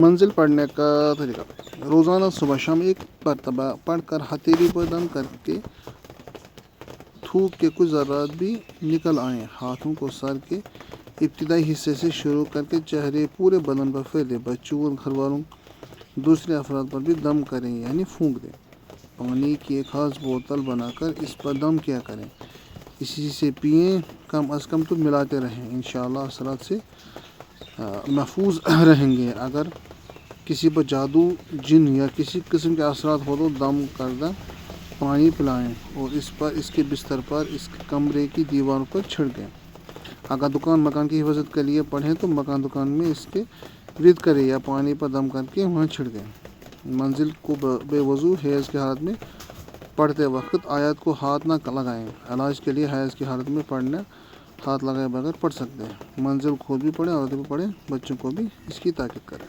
मंजिल पढ़ने का तरीका। रोज़ाना सुबह शाम एक मरतबा पढ़कर हथेली पर दम करके थूक के कुछ ज़रात भी निकल आएँ। हाथों को सर के इब्तिदाई हिस्से से शुरू करके चेहरे पूरे बदन पर फैले। बच्चों और घर वालों दूसरे अफराद पर भी दम करें यानी फूंक दें। पानी की एक खास बोतल बनाकर इस पर दम किया करें, इसी से पिएं। कम अज़ कम तो मिलाते रहें, इंशाअल्लाह असरात से महफूज रहेंगे। अगर किसी पर जादू, जिन या किसी किस्म के असरात हो तो दम करदा पानी पिलाएं और इस पर इसके बिस्तर पर इसके कमरे की दीवारों पर छिड़कें। अगर दुकान मकान की हिफाजत के लिए पढ़ें तो मकान दुकान में इसके विद करें या पानी पर दम करके वहाँ छिड़कें। मंजिल को बेवजू हैज़ की हालत में पढ़ते वक्त आयत को हाथ न लगाएं। इलाज के लिए हैज़ की हालत में पढ़ना हाथ लगाए बगैर पढ़ सकते हैं। मंजिल खुद भी पढ़ें, औरतें भी पढ़ें, बच्चों को भी इसकी ताकीद करें।